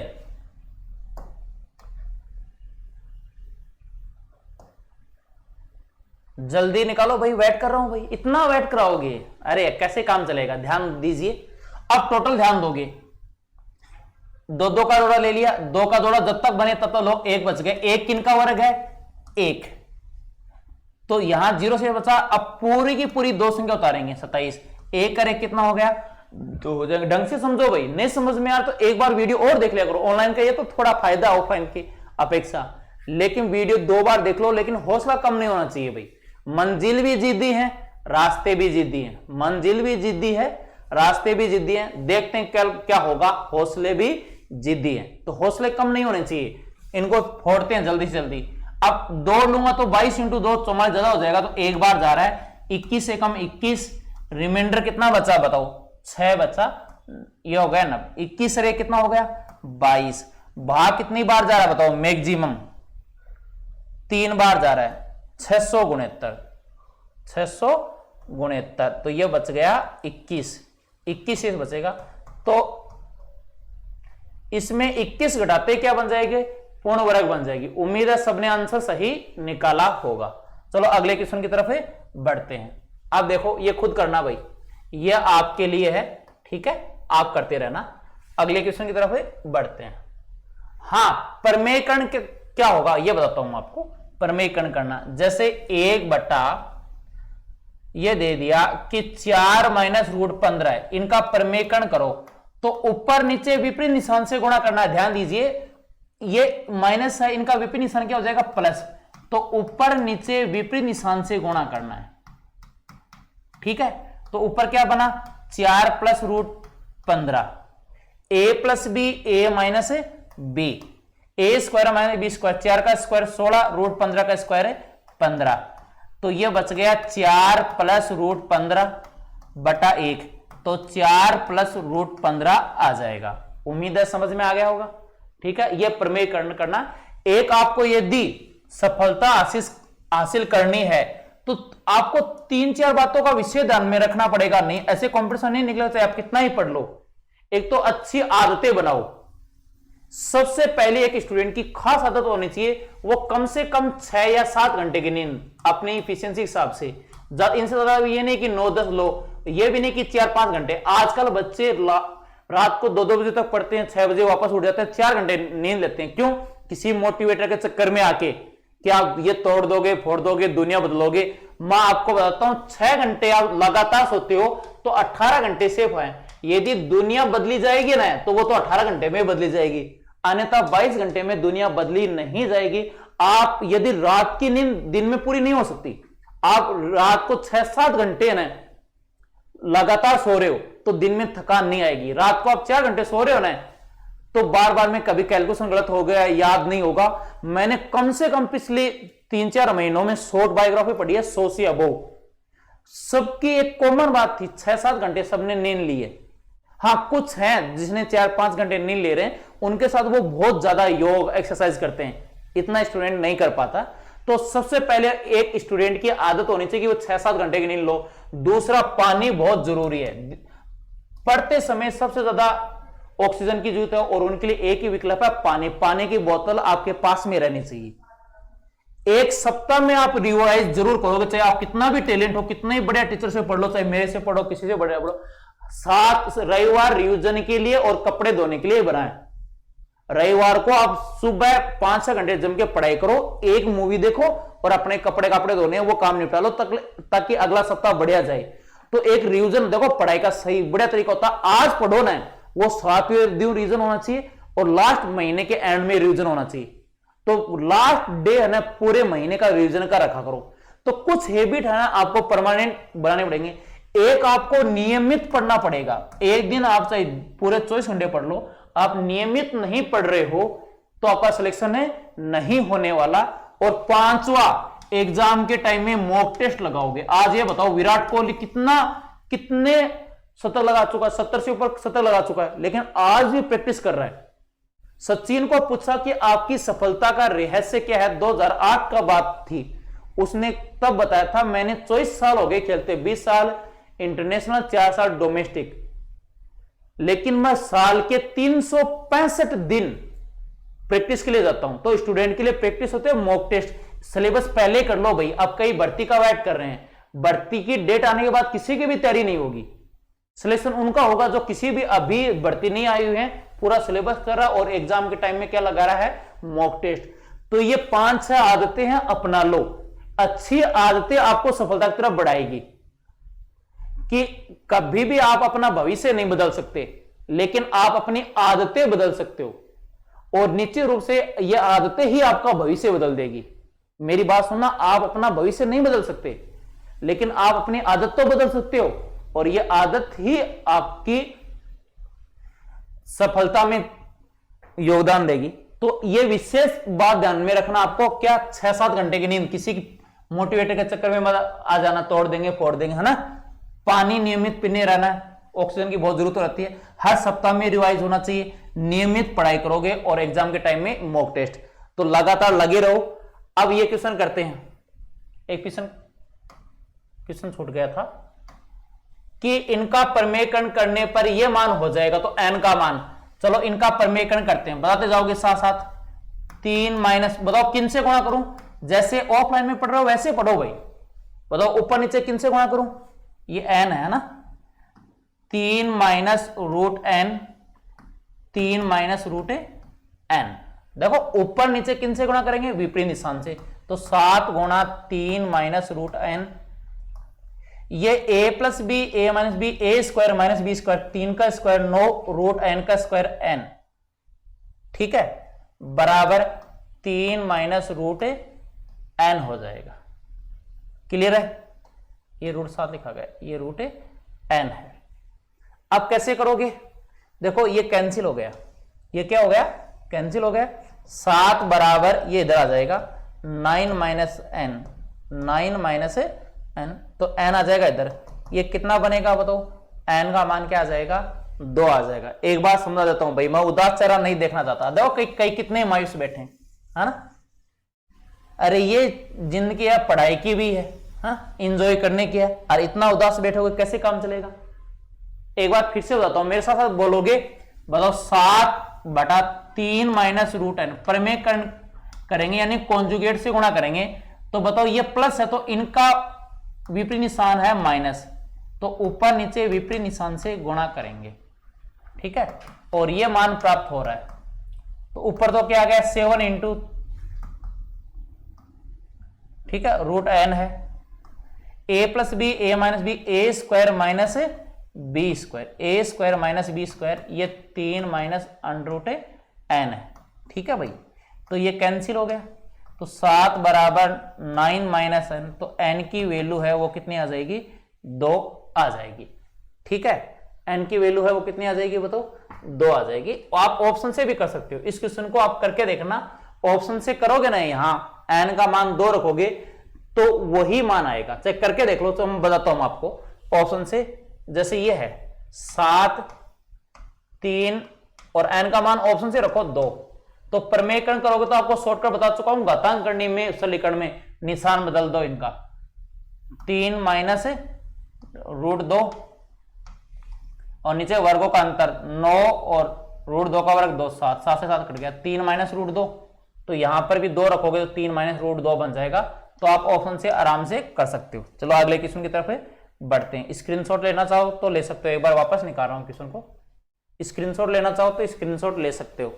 जल्दी निकालो भाई, वेट कर रहा हूं भाई। इतना वेट कराओगे, अरे कैसे काम चलेगा? ध्यान दीजिए। अब टोटल ध्यान दोगे। 2-2 का जोड़ा ले लिया, 2 का जोड़ा जब तक बने तब तक लो, 1 बच गए। 1 किन का वर्ग है? 1। तो यहां 0 से बचा। अब पूरी की पूरी 2 संख्या उतारेंगे। 27 1 कर 1 कितना हो गया? 2 हो जाएगा। ढंग से समझो भाई, नहीं समझ में आ तो एक बार वीडियो और देख लिया करो। ऑनलाइन का ये तो थोड़ा फायदा ऑफलाइन की अपेक्षा, लेकिन वीडियो 2 बार देख लो। लेकिन हौसला कम नहीं होना चाहिए भाई। मंजिल भी जिद्दी है, रास्ते भी जिद्दी हैं। मंजिल भी जिद्दी है, रास्ते भी जिद्दी हैं। देखते हैं क्या होगा। हौसले भी जिद्दी हैं, तो हौसले कम नहीं होने चाहिए। इनको फोड़ते हैं जल्दी से जल्दी। अब 2 लूंगा तो 22 इंटू 2 44 ज्यादा हो जाएगा, तो एक बार जा रहा है। 21 से कम 21, रिमाइंडर कितना बचा बताओ? 6 बचा। ये हो गया ना 21 से कितना हो गया? 22। भाग कितनी बार जा रहा है बताओ? मैक्सिमम 3 बार जा रहा है। 669, 669, तो ये बच गया 21 से बचेगा। तो इसमें 21 घटाते क्या बन जाएंगे? पूर्ण वर्ग बन जाएगी। उम्मीद है सबने आंसर सही निकाला होगा। चलो अगले क्वेश्चन की तरफ बढ़ते हैं। अब देखो ये खुद करना भाई, ये आपके लिए है, ठीक है, आप करते रहना। अगले क्वेश्चन की तरफ बढ़ते हैं। हाँ, प्रमेयकरण क्या होगा ये बताता हूं आपको। प्रमेयकरण करना, जैसे 1 बटा ये दे दिया कि 4 माइनस रूट 15 है, इनका प्रमेयकरण करो तो ऊपर नीचे विपरीत निशान से गुणा करना है। ध्यान दीजिए ये माइनस है, इनका विपरीत निशान क्या हो जाएगा? प्लस। तो ऊपर नीचे विपरीत निशान से गुणा करना है, ठीक है। तो ऊपर क्या बना? 4 plus root 15, A plus B, A minus B, A square minus B square, 4 का स्क्वायर 16, रूट 15 का स्क्वायर है 15। तो ये बच गया 4 प्लस रूट 15 बटा 1, तो 4 प्लस रूट 15 आ जाएगा। उम्मीद है समझ में आ गया होगा, ठीक है। यह प्रमेयकरण करना। एक आपको यदि सफलता हासिल करनी है तो आपको 3-4 बातों का विषय ध्यान में रखना पड़ेगा। नहीं ऐसे कंपटीशन नहीं निकले, चाहे आप कितना ही पढ़ लो। एक तो अच्छी आदतें बनाओ। सबसे पहले एक स्टूडेंट की खास आदत होनी चाहिए, वो कम से कम 6 या 7 घंटे की नींद अपनी इफिशियंसी हिसाब से। इनसे ज्यादा ये नहीं कि 9-10 लो, ये भी नहीं कि 4-5 घंटे। आजकल बच्चे रात को 2-2 बजे तक पढ़ते हैं, 6 बजे वापस उठ जाते हैं, 4 घंटे नींद लेते हैं। क्यों? किसी मोटिवेटर के चक्कर में आके कि आप ये तोड़ दोगे, फोड़ दोगे, दुनिया बदलोगे। मैं आपको बताता हूं 6 घंटे आप लगातार सोते हो तो 18 घंटे सेफ है। यदि दुनिया बदली जाएगी ना तो वो तो 18 घंटे में बदली जाएगी, अन्यथा 22 घंटे में दुनिया बदली नहीं जाएगी। आप यदि रात की नींद दिन में पूरी नहीं हो सकती, आप रात को 6-7 घंटे ना लगातार सो रहे हो तो दिन में थकान नहीं आएगी। रात को आप 4 घंटे सो रहे हो ना तो बार बार में कभी कैलकुलेशन गलत हो गया, याद नहीं होगा। मैंने कम से कम पिछले 3-4 महीनों में शॉर्ट बायोग्राफी पढ़ी है 100 से अबव। सबकी एक कॉमन बात थी, 6-7 घंटे सबने नींद ली है। हाँ, कुछ हैं जिसने 4-5 घंटे नींद ले रहे हैं, उनके साथ वो बहुत ज्यादा योग एक्सरसाइज करते हैं, इतना स्टूडेंट नहीं कर पाता। तो सबसे पहले एक स्टूडेंट की आदत होनी चाहिए कि वो 6-7 घंटे की नींद लो। दूसरा, पानी बहुत जरूरी है। पढ़ते समय सबसे ज्यादा ऑक्सीजन की जरूरत है और उनके लिए एक ही विकल्प है पानी। पानी की बोतल आपके पास में रहनी चाहिए। एक सप्ताह में आप रिवाइज जरूर करोगे, चाहे आप कितना भी टैलेंट हो, कितना ही बढ़िया टीचर से पढ़ लो, चाहे मेरे से पढ़ो, किसी से बढ़िया पढ़ो। 7 रविवार रिवीजन के लिए और कपड़े धोने के लिए बनाएं। रविवार को आप सुबह 5-6 घंटे जम के पढ़ाई करो, एक मूवी देखो और अपने कपड़े धोने वो काम निपटा लो ताकि अगला सप्ताह बढ़िया जाए। तो एक रिवीजन देखो, पढ़ाई का सही बढ़िया तरीका होता है। आज पढ़ो ना, वो 7वें दिन रिवीजन होना चाहिए और लास्ट महीने के एंड में रिवीजन होना चाहिए। तो लास्ट डे है ना पूरे महीने का रिवीजन का रखा करो। तो कुछ हैबिट है ना आपको परमानेंट बनाने पड़ेंगे। एक, आपको नियमित पढ़ना पड़ेगा। एक दिन आप चाहे पूरे 24 घंटे पढ़ लो, आप नियमित नहीं पढ़ रहे हो तो आपका सिलेक्शन है नहीं होने वाला। और 5वां, एग्जाम के टाइम में मॉक टेस्ट लगाओगे। आज ये बताओ विराट कोहली कितने शतक लगा चुका है? 70 से ऊपर शतक लगा चुका है, लेकिन आज भी प्रैक्टिस कर रहा है। सचिन को पूछा कि आपकी सफलता का रहस्य क्या है, 2008 का बात थी, उसने तब बताया था मैंने 24 साल हो गए खेलते, 20 साल इंटरनेशनल, 4 साल डोमेस्टिक, लेकिन मैं साल के 365 दिन प्रैक्टिस के लिए जाता हूं। तो स्टूडेंट के लिए प्रैक्टिस होते हैं मॉक टेस्ट। सिलेबस पहले कर लो भाई। अब कई भर्ती का वेट कर रहे हैं, भर्ती की डेट आने के बाद किसी की भी तैयारी नहीं होगी। सिलेक्शन उनका होगा जो किसी भी अभी भर्ती नहीं आई हुई है, पूरा सिलेबस कर रहा और एग्जाम के टाइम में क्या लगा रहा है, मॉक टेस्ट। तो ये 5-6 आदतें हैं, अपना लो। अच्छी आदतें आपको सफलता की तरफ बढ़ाएगी। कि कभी भी आप अपना भविष्य नहीं बदल सकते, लेकिन आप अपनी आदतें बदल सकते हो और निश्चित रूप से ये आदतें ही आपका भविष्य बदल देगी। मेरी बात सुनना, आप अपना भविष्य नहीं बदल सकते, लेकिन आप अपनी आदत तो बदल सकते हो, और यह आदत ही आपकी सफलता में योगदान देगी। तो यह विशेष बात ध्यान में रखना आपको, क्या 6-7 घंटे की नींद किसी की मोटिवेटर के चक्कर में मत आ जाना, तोड़ देंगे फोड़ देंगे, है ना। पानी नियमित पीने रहना है, ऑक्सीजन की बहुत जरूरत रहती है, हर सप्ताह में रिवाइज होना चाहिए, नियमित पढ़ाई करोगे, और एग्जाम के टाइम में मॉक टेस्ट, तो लगातार लगे रहो। अब ये क्वेश्चन करते हैं, एक क्वेश्चन छूट गया था कि इनका प्रमेयकरण करने पर यह मान हो जाएगा, तो n का मान, चलो इनका प्रमेयकरण करते हैं, बताते जाओगे साथ साथ। 3 माइनस, बताओ किन से गुणा करूं, जैसे ऑफलाइन में पढ़ रहे हो वैसे पढ़ो भाई, बताओ ऊपर नीचे किन से गुणा करूं, ये n है ना, 3 minus root n, 3 minus root n। देखो ऊपर नीचे किन से गुणा करेंगे, विपरीत निशान से, तो 7 गुणा 3 माइनस रूट n, ये a plus B, A minus B, A square minus B square, 3 का स्क्वायर 9 रूट n का स्क्वायर n, ठीक है, बराबर 3 माइनस रूट n हो जाएगा। क्लियर है, ये रूट 7 लिखा गया, ये रूट n है। अब कैसे करोगे, देखो ये कैंसिल हो गया, ये क्या हो गया, कैंसिल हो गया, 7 बराबर ये इधर आ जाएगा 9 माइनस n, 9 माइनस n, तो n आ जाएगा इधर, ये कितना बनेगा बताओ, n का मान क्या आ जाएगा, 2 आ जाएगा। एक बात समझा देता हूं भाई, मैं उदास चेहरा नहीं देखना चाहता, देखो कई कितने मायूस बैठे हैं, है ना। अरे ये जिंदगी है पढ़ाई की भी है, हाँ इंजॉय करने की है, और इतना उदास बैठोगे कैसे काम चलेगा। एक बार फिर से बताता हूं, मेरे साथ साथ बोलोगे, बताओ 7/3 माइनस रूट n, प्रमेयकरण करेंगे यानी कॉन्जुगेट से गुणा करेंगे, तो बताओ ये प्लस है तो इनका विपरीत निशान है माइनस, तो ऊपर नीचे विपरीत निशान से गुणा करेंगे, ठीक है, और ये मान प्राप्त हो रहा है, तो ऊपर तो क्या आ गया 7 इंटू, ठीक है, रूट n है, a plus B, A minus B, A square minus B square, A square minus B square, ये 3 माइनस अंडर रूट n है, ठीक है भाई, तो ये कैंसिल हो गया, तो 7 बराबर 9 माइनस n, तो n की वैल्यू है वो कितनी आ जाएगी, 2 आ जाएगी, ठीक है, n की वैल्यू है वो कितनी आ जाएगी बताओ, 2 आ जाएगी। आप ऑप्शन से भी कर सकते हो, इस क्वेश्चन को आप करके देखना, ऑप्शन से करोगे ना, यहां n का मान 2 रखोगे तो वही मान आएगा, चेक करके देख लो, तो मैं बताता हूं आपको ऑप्शन से। जैसे ये है 7, 3 और n का मान ऑप्शन से रखो 2, तो प्रमेयकरण करोगे तो आपको शॉर्टकट बता चुका हूं, घातांक करने में सरलीकरण में निशान बदल दो इनका, 3 माइनस रूट 2 और नीचे वर्गों का अंतर 9 और रूट 2 का वर्ग 2, 7 से 7 कट गया, 3 माइनस रूट 2, तो यहां पर भी 2 रखोगे तो 3 माइनस रूट 2 बन जाएगा, तो आप ऑप्शन से आराम से कर सकते हो। चलो अगले क्वेश्चन की तरफ बढ़ते हैं। स्क्रीनशॉट लेना चाहो तो ले सकते हो, एक बार वापस निकाल रहा हूं क्वेश्चन को, स्क्रीनशॉट लेना चाहो तो स्क्रीनशॉट ले सकते हो।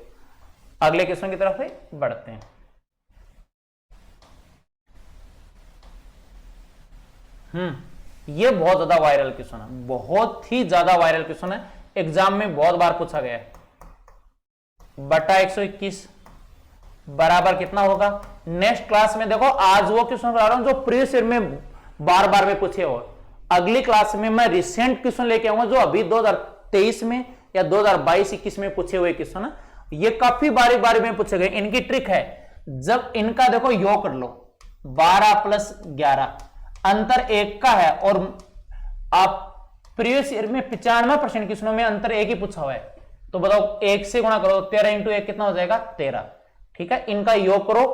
अगले क्वेश्चन की तरफ बढ़ते हैं। ये बहुत ज्यादा वायरल क्वेश्चन है, बहुत ही ज्यादा वायरल क्वेश्चन है, एग्जाम में बहुत बार पूछा गया है। बटा 121 बराबर कितना होगा। नेक्स्ट क्लास में देखो, आज वो क्वेश्चन करा रहा हूं जो प्रीवियस ईयर में बार बार में पूछे हो, अगली क्लास में मैं रिसेंट क्वेश्चन लेके आऊंगा जो अभी 2023 में या 2022-21 में पूछे हुए क्वेश्चन है। ये काफी बारी बारी में पूछे गए। इनकी ट्रिक है, जब इनका देखो योग कर लो, 12 प्लस 11 अंतर 1 का है, और आप प्रीवियस ईयर में 95% क्वेश्चनों में अंतर 1 ही पूछा हुआ है, तो बताओ 1 से गुणा करो, 13 इंटू 1 कितना हो जाएगा 13, ठीक है। इनका योग करो,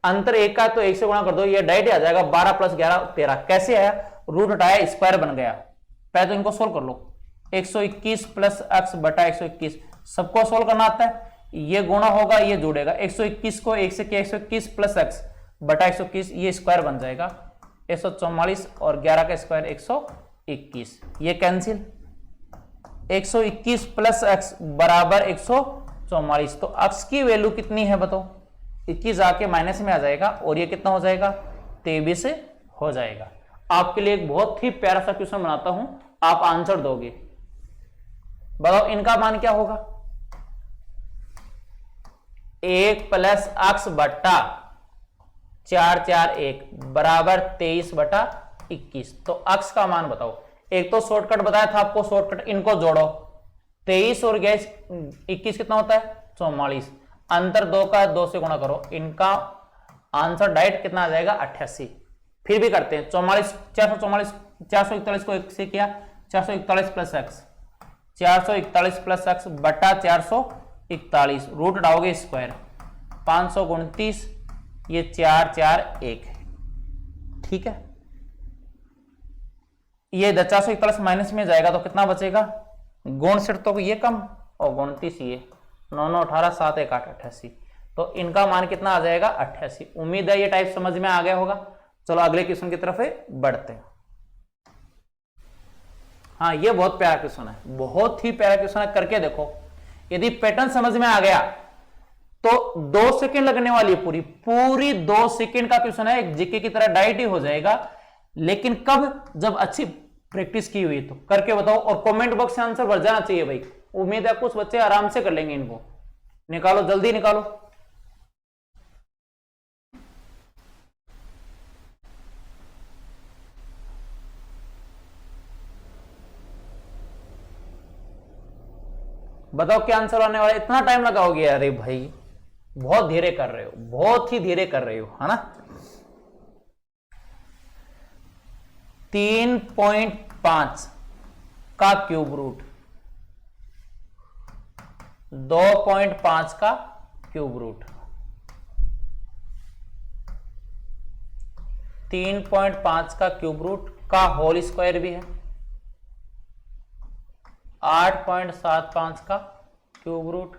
अंतर 1 का तो 1 से गुणा कर दो, ये डायरेक्ट आ जाएगा 12 प्लस 11 13। कैसे आया, रूट हटाया स्क्वायर बन गया। पहले तो इनको सोल्व कर लो, 121 प्लस x बटा 121 सबको सोल्व करना आता है, ये गुणा होगा ये जुड़ेगा, 121 को 1 से किया 121 प्लस x बटा 121, ये स्क्वायर बन जाएगा 144 और 11 का स्क्वायर 121, ये कैंसिल, 121 प्लस x बराबर 144, तो x की वैल्यू कितनी है बताओ, 21 आके माइनस में आ जाएगा और ये कितना हो जाएगा 23 हो जाएगा। आपके लिए एक बहुत ही प्यारा सा क्वेश्चन बनाता हूं, आप आंसर दोगे, बताओ इनका मान क्या होगा। 1 प्लस x बट्टा 4 4 1 बराबर 23/21। तो अक्स का मान बताओ। एक तो शॉर्टकट बताया था आपको, शॉर्टकट इनको जोड़ो। 23 और 21 कितना होता है? 44। अंतर 2 का 2 से गुणा करो, इनका आंसर डायरेक्ट कितना आ जाएगा? 88। फिर भी करते हैं। 44 441 को 1 से किया, 441 प्लस एक्स, 441 प्लस एक्स बटा 441, रूट उठाओगे स्क्वायर, 529, ये 4 4 1। ठीक है, ये 441 माइनस में जाएगा तो कितना बचेगा? गुण सिर्फ तो ये कम और 29 ये 9 9 18 7 1 8 88। तो इनका मान कितना आ जाएगा? 88। उम्मीद है ये टाइप समझ में आ गया होगा। चलो अगले क्वेश्चन की तरफ बढ़ते हैं। हाँ, ये बहुत प्यारा क्वेश्चन है, बहुत ही प्यारा क्वेश्चन है, करके देखो। यदि पैटर्न समझ में आ गया तो 2 सेकंड लगने वाली है, पूरी 2 सेकंड का क्वेश्चन है, एक जीके की तरह डायरेक्ट ही हो जाएगा। लेकिन कब? जब अच्छी प्रैक्टिस की हुई। तो करके बताओ और कमेंट बॉक्स से आंसर भर जाना चाहिए भाई। उम्मीद है कुछ बच्चे आराम से कर लेंगे। इनको निकालो, जल्दी निकालो। बताओ क्या आंसर आने वाला है? इतना टाइम लगाओगे? अरे भाई बहुत धीरे कर रहे हो, बहुत ही धीरे कर रहे हो, है ना। 3.5 का क्यूब रूट, 2.5 का क्यूब रूट, 3.5 का क्यूब रूट का होल स्क्वायर भी है, 8.75 का क्यूब रूट,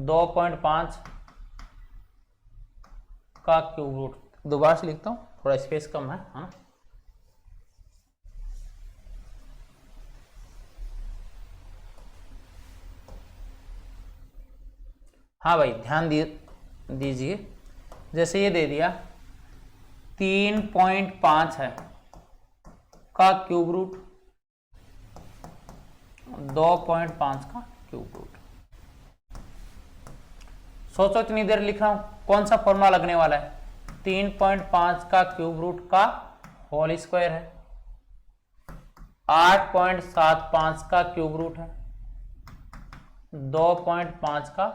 2.5 का क्यूब रूट। दोबारा से लिखता हूं, थोड़ा स्पेस कम है, हाँ। हाँ भाई ध्यान दीजिए। जैसे ये दे दिया 3.5 है का क्यूब रूट, 2.5 का क्यूब रूट। सोचो इतनी देर लिख रहा हूं, कौन सा फॉर्मूला लगने वाला है? 3.5 का क्यूब रूट का होल स्क्वायर है, 8.75 का क्यूब रूट है, 2.5 का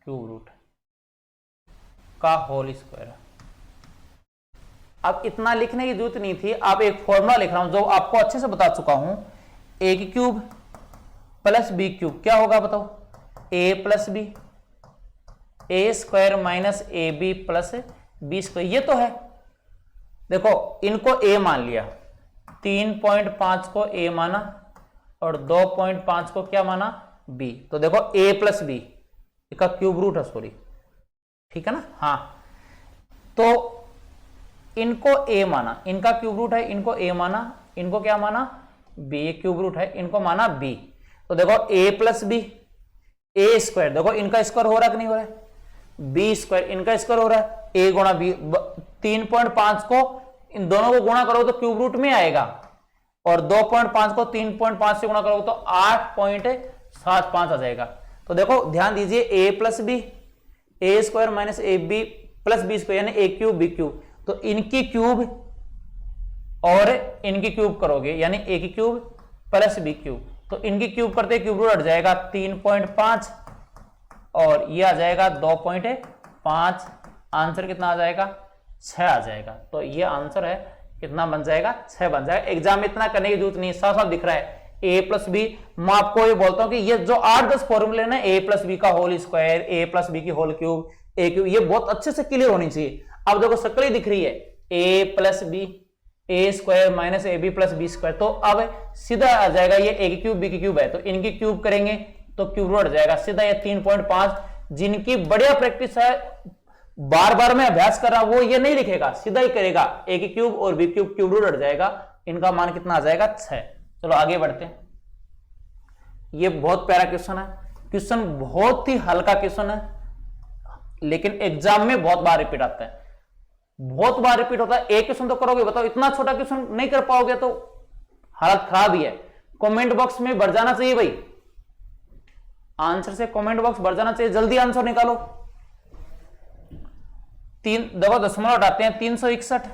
क्यूब रूट का होल स्क्वायर है। अब इतना लिखने की जरूरत नहीं थी। अब एक फॉर्मूला लिख रहा हूं जो आपको अच्छे से बता चुका हूं। ए की क्यूब प्लस बी क्यूब क्या होगा बताओ? A plus B, A square minus A B plus B square. ये तो है, देखो इनको ए मान लिया, 3.5 को ए माना और 2.5 को क्या माना? बी। तो देखो ए प्लस बी इसका क्यूब रूट है, सॉरी, ठीक है ना। हाँ, तो इनको ए माना, इनका क्यूब रूट है, इनको ए माना, इनको क्या माना? बी क्यूब रूट है, इनको माना बी। तो देखो ए प्लस बी, ए स्क्वायर, देखो इनका स्क्वायर हो रहा है कि नहीं हो रहा है? बी स्क्वायर, इनका स्क्वायर हो रहा है, ए गुणा बी। 3.5 को इन दोनों को गुणा करो तो क्यूब रूट में आएगा, और 2.5 को 3.5 से गुणा करोगे तो 8.75 आ जाएगा। तो देखो ध्यान दीजिए, A plus B, A square minus A B plus B square यानी ए क्यूब बी क्यूब। तो इनकी क्यूब और इनकी क्यूब करोगे यानी ए की क्यूब प्लस बी क्यूब। तो इनकी क्यूब करते क्यूब रूट हट जाएगा 3.5 और ये आ जाएगा 2.5। आंसर कितना आ जाएगा? 6 आ जाएगा। तो ये आंसर है, कितना बन जाएगा? 6 बन जाएगा। एग्जाम में इतना करने की जरूरत नहीं, साफ साफ दिख रहा है ए प्लस बी। मैं आपको ये बोलता हूं कि ये जो 8-10 फॉर्मूले ना, ए प्लस बी का होल स्क्वायर, ए प्लस बी की होल क्यूब, ए क्यूब, ये बहुत अच्छे से क्लियर होनी चाहिए। अब देखो शक्ल ही दिख रही है, A plus B, A square minus A B plus B square. तो अब सीधा आ जाएगा, ये ए की क्यूब बी की क्यूब है तो इनकी क्यूब करेंगे तो क्यूब रूट जाएगा सीधा। ये 3.5 जिनकी बढ़िया प्रैक्टिस है, बार बार मैं अभ्यास कर रहा हूं, वो ये नहीं लिखेगा, सीधा ही करेगा, ए की क्यूब और बी क्यूब, क्यूब रूट हट जाएगा। इनका मान कितना आ जाएगा? 6। चलो आगे बढ़ते हैं। ये बहुत प्यारा क्वेश्चन है, क्वेश्चन बहुत ही हल्का क्वेश्चन है, लेकिन एग्जाम में बहुत बार रिपीट आता है, बहुत बार रिपीट होता है। एक क्वेश्चन तो करोगे, बताओ इतना छोटा क्वेश्चन नहीं कर पाओगे तो हालत खराब ही है। कमेंट बॉक्स में भर जाना चाहिए भाई, आंसर से कमेंट बॉक्स भर जाना चाहिए, जल्दी आंसर निकालो। तीन देखो दशमलव हटाते हैं, 361,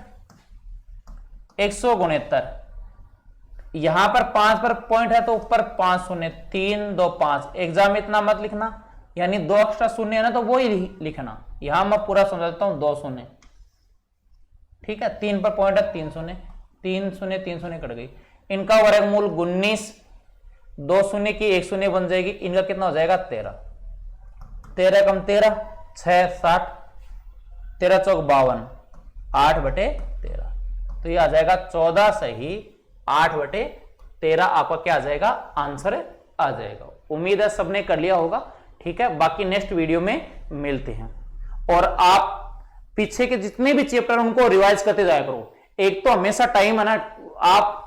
169, यहां पर 5 पर पॉइंट है तो ऊपर 5 शून्य, 3 2 5। एग्जाम में इतना मत लिखना, यानी 2 एक्स्ट्रा शून्य है ना तो वो ही लिखना। यहां मैं पूरा समझा देता हूं, 2 शून्य, ठीक है। 3 पर पॉइंट है, 3 शून्य, 3 शून्य 3 शून्य कट गई। इनका वर्गमूल 19, 2 शून्य की 1 शून्य बन जाएगी। इनका कितना हो जाएगा 13, 13 कम 13 6 60, 13 चौक 52, 8/13। तो ये आ जाएगा 14 सही 8/13 आपका क्या आ जाएगा, आंसर आ जाएगा। उम्मीद है सबने कर लिया होगा, ठीक है। बाकी नेक्स्ट वीडियो में मिलते हैं। और आप पीछे के जितने भी चैप्टर उनको रिवाइज करते जाया करो। एक तो हमेशा टाइम है ना, आप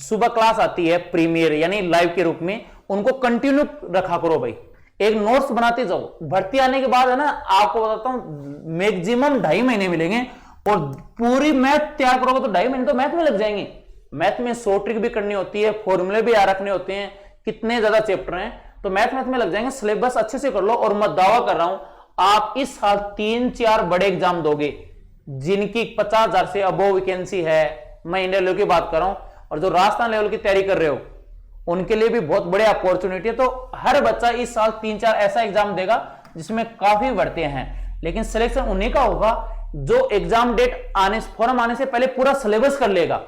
सुबह क्लास आती है प्रीमियर यानी लाइव के रूप में, उनको कंटिन्यू रखा करो भाई। एक नोट्स बनाते जाओ। भर्ती आने के बाद है ना, आपको बताता हूं मैक्सिमम 2.5 महीने मिलेंगे और पूरी मैथ तैयार करोगे तो 2.5 महीने तो मैथ में लग जाएंगे। मैथ में 100 ट्रिक भी करनी होती है, फॉर्मूले भी याद रखने होते हैं, कितने ज्यादा चैप्टर हैं, तो मैथ में लग जाएंगे। सिलेबस अच्छे से कर लो। और मैं दावा कर रहा हूं आप इस साल 3-4 बड़े एग्जाम दोगे जिनकी 50,000 से अबोव वैकेंसी है। मैं इंडिया लेवल की बात कर रहा हूं, और जो राजस्थान लेवल की तैयारी कर रहे हो उनके लिए भी बहुत बड़ी अपॉर्चुनिटी है। तो हर बच्चा इस साल 3-4 ऐसा एग्जाम देगा जिसमें काफी बढ़ते हैं, लेकिन सिलेक्शन उन्हीं का होगा जो एग्जाम डेट आने, फॉर्म आने से पहले पूरा सिलेबस कर लेगा।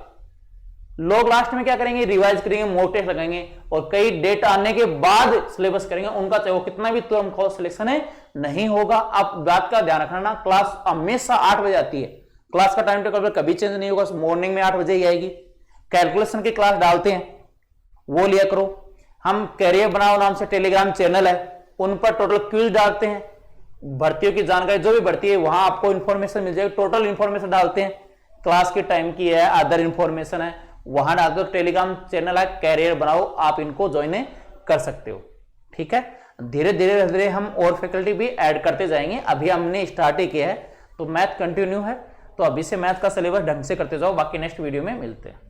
लोग लास्ट में क्या करेंगे, रिवाइज करेंगे, मॉक टेस्ट लगाएंगे, और कई डेट आने के बाद सिलेबस करेंगे। उनका चाहे वो कितना भी तुरंत खाओ सिलेक्शन है नहीं होगा। आप बात का ध्यान रखना ना, क्लास हमेशा 8 बजे आती है। क्लास का टाइम टेबल कभी चेंज नहीं होगा, मॉर्निंग में 8 बजे ही आएगी। कैलकुलेशन की क्लास डालते हैं, वो लिया करो। हम कैरियर बनाओ नाम से टेलीग्राम चैनल है, उन पर टोटल क्विज डालते हैं। भर्तियों की जानकारी जो भी भर्ती है वहां आपको इंफॉर्मेशन मिल जाएगी। टोटल इंफॉर्मेशन डालते हैं, क्लास के टाइम की है, अदर इंफॉर्मेशन है, वहां डाल दो। टेलीग्राम चैनल है कैरियर बनाओ, आप इनको ज्वाइन कर सकते हो, ठीक है। धीरे धीरे हम और फैकल्टी भी ऐड करते जाएंगे। अभी हमने स्टार्ट ही किया है, तो मैथ कंटिन्यू है, तो अभी से मैथ का सिलेबस ढंग से करते जाओ। बाकी नेक्स्ट वीडियो में मिलते हैं।